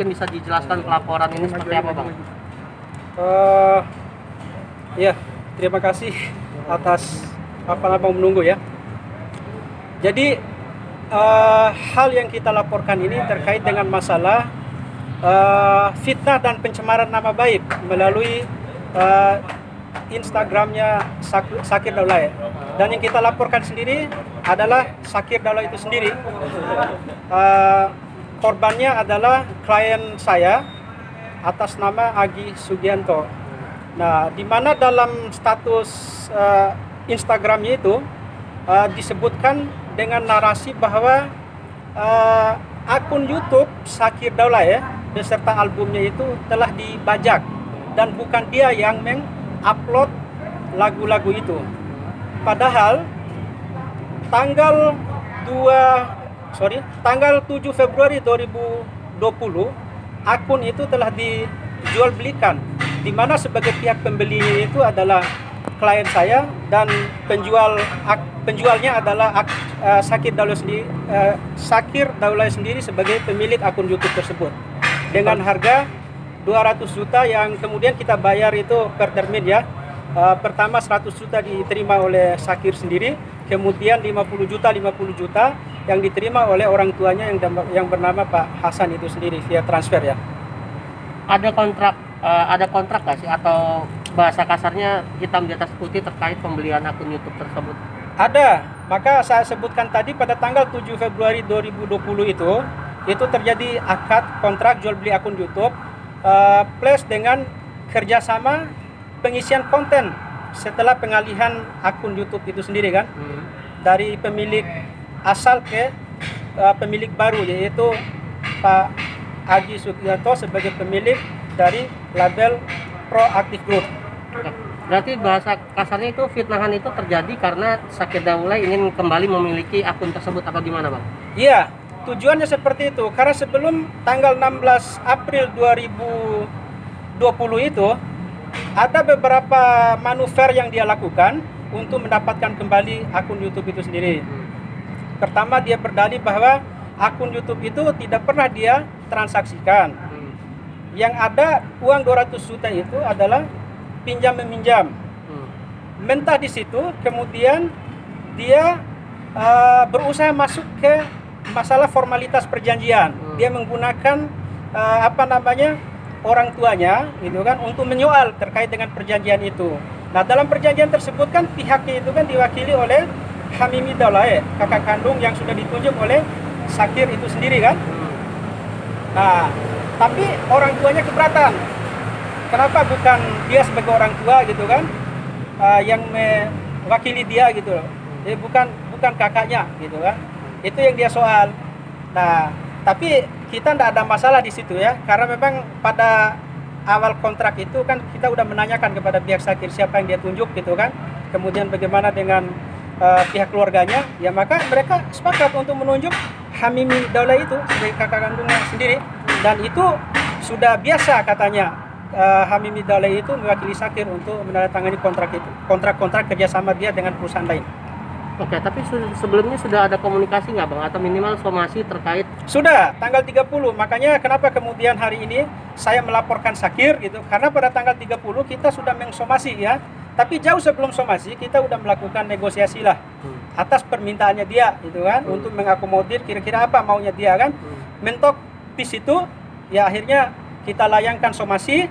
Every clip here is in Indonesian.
mungkin bisa dijelaskan pelaporan ini seperti apa, Bang? Ya, terima kasih atas menunggu ya. Jadi hal yang kita laporkan ini terkait dengan masalah fitnah dan pencemaran nama baik melalui Instagramnya Zakir Daulay. Dan yang kita laporkan sendiri adalah Zakir Daulay itu sendiri. Korbannya adalah klien saya atas nama Agi Sugianto. Nah, di mana dalam status Instagramnya itu disebutkan dengan narasi bahwa akun YouTube Zakir Daulay beserta albumnya itu telah dibajak dan bukan dia yang mengupload lagu-lagu itu. Padahal tanggal 7 Februari 2020 akun itu telah dijual belikan, di mana sebagai pihak pembelinya itu adalah klien saya dan penjualnya adalah Zakir Daulay sendiri sebagai pemilik akun YouTube tersebut dengan harga 200 juta yang kemudian kita bayar itu per termin ya. Pertama 100 juta diterima oleh Zakir sendiri, kemudian 50 juta yang diterima oleh orang tuanya yang bernama Pak Hasan itu sendiri via transfer ya. Ada kontrak nggak sih, atau bahasa kasarnya hitam di atas putih terkait pembelian akun YouTube tersebut? Ada, maka saya sebutkan tadi pada tanggal 7 Februari 2020 itu terjadi akad kontrak jual beli akun YouTube plus dengan kerjasama pengisian konten setelah pengalihan akun YouTube itu sendiri kan, dari pemilik asal ke pemilik baru, yaitu Pak Agi Sugianto sebagai pemilik dari label Proactive Group. Berarti bahasa kasarnya itu fitnahan itu terjadi karena Zakir Daulay ingin kembali memiliki akun tersebut atau gimana, Bang? Iya, tujuannya seperti itu. Karena sebelum tanggal 16 April 2020 itu ada beberapa manuver yang dia lakukan untuk mendapatkan kembali akun YouTube itu sendiri. Pertama, dia berdalih bahwa akun YouTube itu tidak pernah dia transaksikan. Yang ada uang 200 juta itu adalah pinjam meminjam. Mentah di situ, kemudian dia berusaha masuk ke masalah formalitas perjanjian. Dia menggunakan orang tuanya gitu kan untuk menyoal terkait dengan perjanjian itu. Nah, dalam perjanjian tersebut kan pihaknya itu kan diwakili oleh Hamimi Daulay, kakak kandung yang sudah ditunjuk oleh Zakir itu sendiri kan. Nah, tapi orang tuanya keberatan. Kenapa bukan dia sebagai orang tua gitu kan yang mewakili dia gitu loh. Jadi bukan kakaknya gitu kan. Itu yang dia soal. Nah, tapi kita tidak ada masalah di situ ya, karena memang pada awal kontrak itu kan kita udah menanyakan kepada pihak Zakir siapa yang dia tunjuk gitu kan. Kemudian bagaimana dengan pihak keluarganya, ya maka mereka sepakat untuk menunjuk Hamimi Daulay itu sebagai kakak kandungnya sendiri, dan itu sudah biasa katanya. Hamimi Daulay itu mewakili Zakir untuk menandatangani kontrak kerjasama dia dengan perusahaan lain. Oke, tapi sebelumnya sudah ada komunikasi nggak, Bang, atau minimal somasi terkait? Sudah, tanggal 30. Makanya kenapa kemudian hari ini saya melaporkan Zakir gitu, karena pada tanggal 30 kita sudah mensomasi ya. Tapi jauh sebelum somasi kita sudah melakukan negosiasi lah atas permintaannya dia gitu kan, untuk mengakomodir kira-kira apa maunya dia kan. Mentok di situ ya akhirnya kita layangkan somasi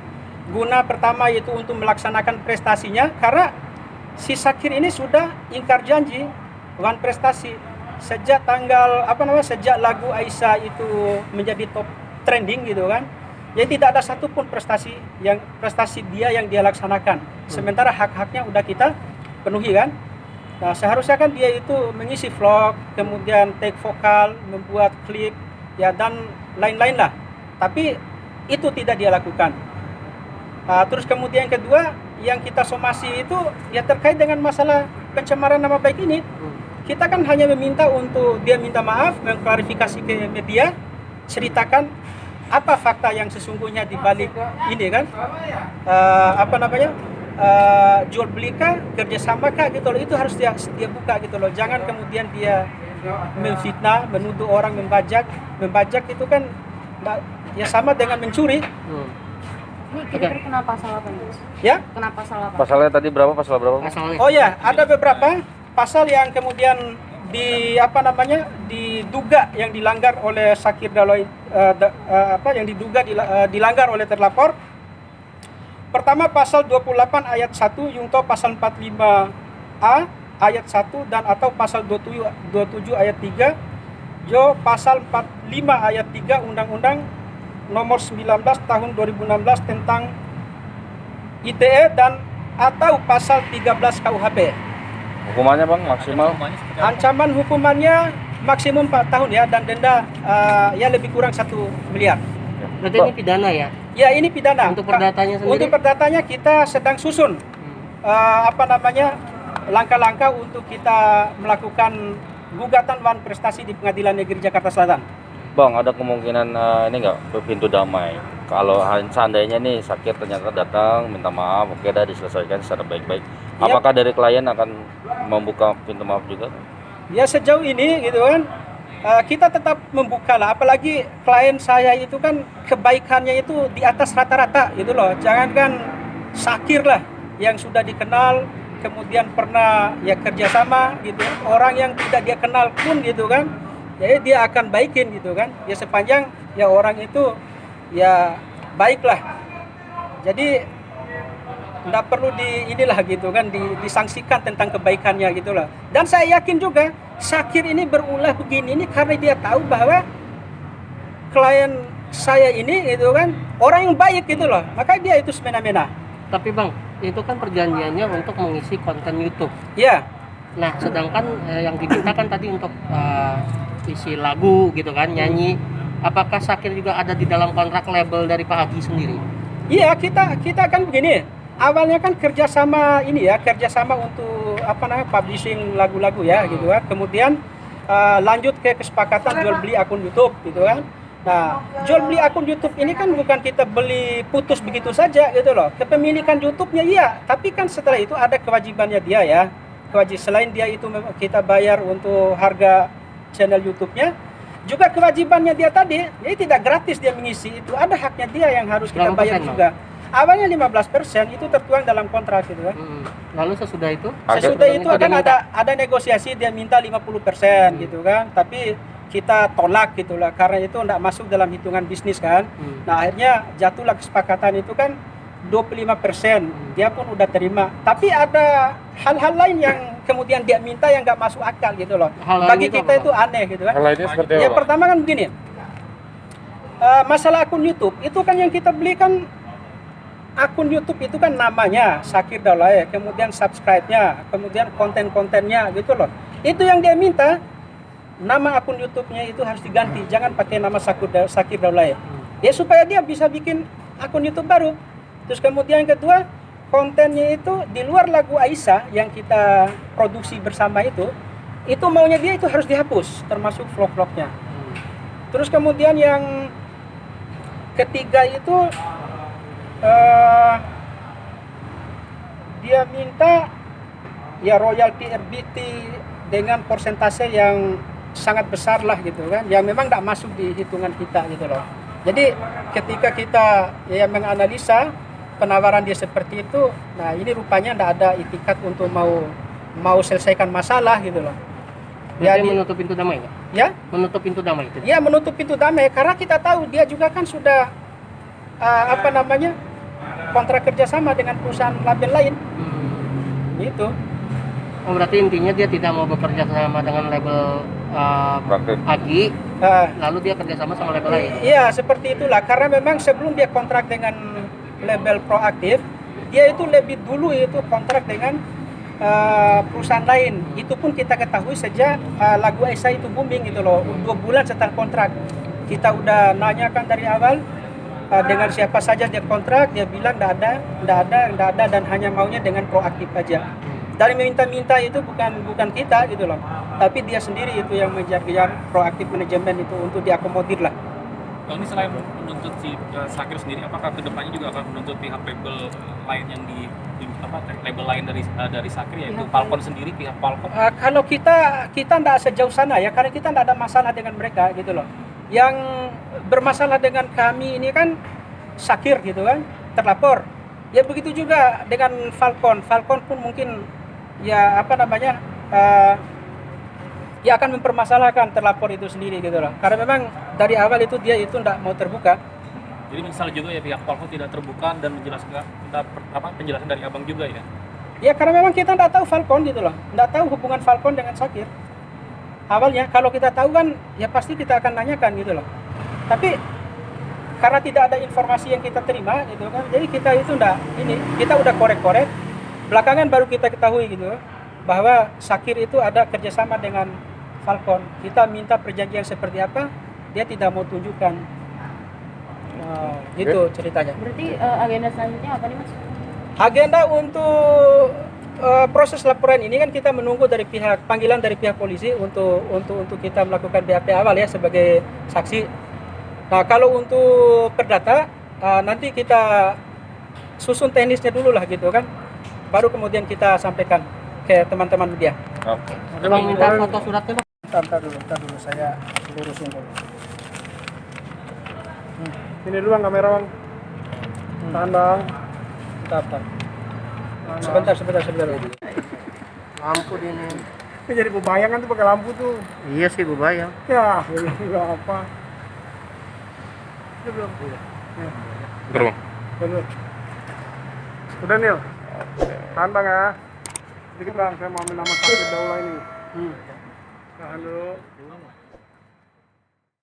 guna pertama yaitu untuk melaksanakan prestasinya, karena si Zakir ini sudah ingkar janji bukan prestasi sejak sejak lagu Aisyah itu menjadi top trending gitu kan. Jadi tidak ada satupun prestasi dia yang dia laksanakan. Sementara hak-haknya udah kita penuhi kan. Nah, seharusnya kan dia itu mengisi vlog, kemudian take vokal, membuat klip ya dan lain-lain lah. Tapi itu tidak dia lakukan. Terus kemudian kedua yang kita somasi itu ya terkait dengan masalah pencemaran nama baik ini. Kita kan hanya meminta untuk dia minta maaf, mengklarifikasi ke media, ceritakan apa fakta yang sesungguhnya di balik ini kan, jual beli kah, kerjasama kah gitu loh, itu harus dia buka gitu loh. Jangan kemudian dia memfitnah, menuduh orang membajak itu kan ya sama dengan mencuri. Ini kira-kira kena pasal apa nih? Ya. Kena pasal apa? Pasalnya tadi berapa? Pasal berapa? Pasalnya. Oh ya, ada beberapa pasal yang kemudian diduga yang dilanggar oleh Zakir Daulay, yang diduga dilanggar oleh terlapor. Pertama pasal 28 ayat 1 junto pasal 45A ayat 1 dan atau pasal 27 ayat 3 jo pasal 45 ayat 3 Undang-Undang nomor 19 tahun 2016 tentang ITE dan atau pasal 13 KUHP. Hukumannya Bang maksimal? Ancaman hukumannya maksimum 4 tahun ya dan denda ya lebih kurang 1 miliar. Berarti ini pidana ya? Ya ini pidana. Untuk perdatanya sendiri? Untuk perdatanya kita sedang susun langkah-langkah untuk kita melakukan gugatan wan prestasi di Pengadilan Negeri Jakarta Selatan. Bang, ada kemungkinan ini nggak pintu damai? Kalau seandainya nih Zakir ternyata datang minta maaf, oke dah diselesaikan secara baik-baik. Ya. Apakah dari klien akan membuka pintu maaf juga? Ya sejauh ini gitu kan kita tetap membuka lah. Apalagi klien saya itu kan kebaikannya itu di atas rata-rata gitu loh. Jangankan Zakir lah yang sudah dikenal kemudian pernah ya kerjasama gitu. Orang yang tidak dia kenal pun gitu kan. Jadi dia akan baikin gitu kan. Ya sepanjang ya orang itu ya baiklah. Jadi nggak perlu disangsikan tentang kebaikannya gitu loh. Dan saya yakin juga Zakir ini berulah begini ini karena dia tahu bahwa klien saya ini gitu kan orang yang baik gitu loh. Maka dia itu semena-mena. Tapi Bang, itu kan perjanjiannya untuk mengisi konten YouTube. Ya. Nah, sedangkan yang dimintakan tadi untuk isi lagu gitu kan, nyanyi. Apakah Zakir juga ada di dalam kontrak label dari Pak Haji sendiri? Iya, kita kan begini. Awalnya kan kerjasama untuk publishing lagu-lagu ya gitu kan. Kemudian lanjut ke kesepakatan jual beli akun YouTube gitu kan. Nah, jual beli akun YouTube ini kan bukan kita beli putus begitu saja gitu loh. Kepemilikan YouTube-nya iya, tapi kan setelah itu ada kewajibannya dia ya. Selain dia itu kita bayar untuk harga channel YouTube-nya, juga kewajibannya dia tadi, jadi tidak gratis dia mengisi itu, ada haknya dia yang harus kita bayar juga. Awalnya 15% itu tertuang dalam kontrak gitu kan. Lalu sesudah itu? Sesudah itu akan ada negosiasi dia minta 50% gitu kan, tapi kita tolak gitulah karena itu tidak masuk dalam hitungan bisnis kan. Nah akhirnya jatuhlah kesepakatan itu kan 25%, dia pun udah terima. Tapi ada hal-hal lain yang kemudian dia minta yang nggak masuk akal gitu loh. Bagi kita itu aneh gitu kan. Hal lainnya seperti apa? Yang pertama kan begini, masalah akun YouTube itu kan yang kita beli kan akun YouTube itu kan namanya Zakir Daulay, kemudian subscribe-nya, kemudian konten-kontennya gitu loh. Itu yang dia minta, nama akun YouTube-nya itu harus diganti, jangan pakai nama Zakir Daulay. Ya supaya dia bisa bikin akun YouTube baru. Terus kemudian yang kedua, kontennya itu di luar lagu Aisyah yang kita produksi bersama itu maunya dia itu harus dihapus, termasuk vlog-vlognya. Terus kemudian yang ketiga itu dia minta ya royalti RBT dengan persentase yang sangat besar lah gitu kan, yang memang tidak masuk di hitungan kita gitu loh. Jadi ketika kita ya menganalisa penawaran dia seperti itu, nah ini rupanya tidak ada itikat untuk mau selesaikan masalah gitu loh. Ya, menutup pintu damai nggak? Ya? Menutup pintu damai itu? Ya, menutup pintu damai karena kita tahu dia juga kan sudah kontrak kerjasama dengan perusahaan label lain. Gitu. Oh, berarti intinya dia tidak mau bekerja sama dengan label Agi, lalu dia kerjasama sama label lain? Iya, seperti itulah. Karena memang sebelum dia kontrak dengan label Proaktif, dia itu lebih dulu itu kontrak dengan perusahaan lain. Itu pun kita ketahui sejak lagu Aisyah itu booming gitu loh. 2 bulan setelah kontrak. Kita udah nanyakan dari awal dengan siapa saja dia kontrak, dia bilang tidak ada dan hanya maunya dengan Proaktif aja. Dari meminta-minta itu bukan kita gitu loh, tapi dia sendiri itu yang mengejar Proaktif manajemen itu untuk diakomodir lah. Kalau ini selain menuntut si Zakir sendiri, apakah kedepannya juga akan menuntut pihak label lain yang label lain dari Zakir, yaitu Falcon sendiri, pihak Falcon? Kalau kita tidak sejauh sana ya, karena kita tidak ada masalah dengan mereka gitu loh. Yang bermasalah dengan kami ini kan Syakir gitu kan, terlapor. Ya begitu juga dengan Falcon. Falcon pun mungkin ya apa namanya ya akan mempermasalahkan terlapor itu sendiri gitu loh. Karena memang dari awal itu dia itu tidak mau terbuka. Jadi misal juga ya pihak Falcon tidak terbuka dan menjelaskan penjelasan dari abang juga ya. Ya karena memang kita tidak tahu Falcon gitu loh, tidak tahu hubungan Falcon dengan Syakir. Awalnya kalau kita tahu kan ya pasti kita akan tanyakan gitu loh. Tapi karena tidak ada informasi yang kita terima gitu kan, jadi kita itu enggak ini, kita udah korek-korek. Belakangan baru kita ketahui gitu bahwa Syakir itu ada kerjasama dengan Falcon. Kita minta perjanjian seperti apa, dia tidak mau tunjukkan. Gitu ceritanya. Berarti agenda selanjutnya apa nih Mas? Agenda untuk proses laporan ini kan kita menunggu dari panggilan dari pihak polisi untuk kita melakukan BAP awal ya sebagai saksi. Nah kalau untuk perdata nanti kita susun teknisnya dulu lah gitu kan, baru kemudian kita sampaikan ke teman-teman media. Oke. Bang minta foto suratnya bang. Bentar dulu saya lurusin dulu. Ini dulu bang kamera bang. Tahan bang. Bentar. Sebentar. Lampu di ini. Ini jadi bebayangan tuh pakai lampu tuh. Iya sih bebayang. Ya, nggak apa. Ini belum. Bang. Belum. Udah Nil. Tahan bang ya. Sedikit bang, saya mau ambil nama sakit daulah ini. Tahan dulu.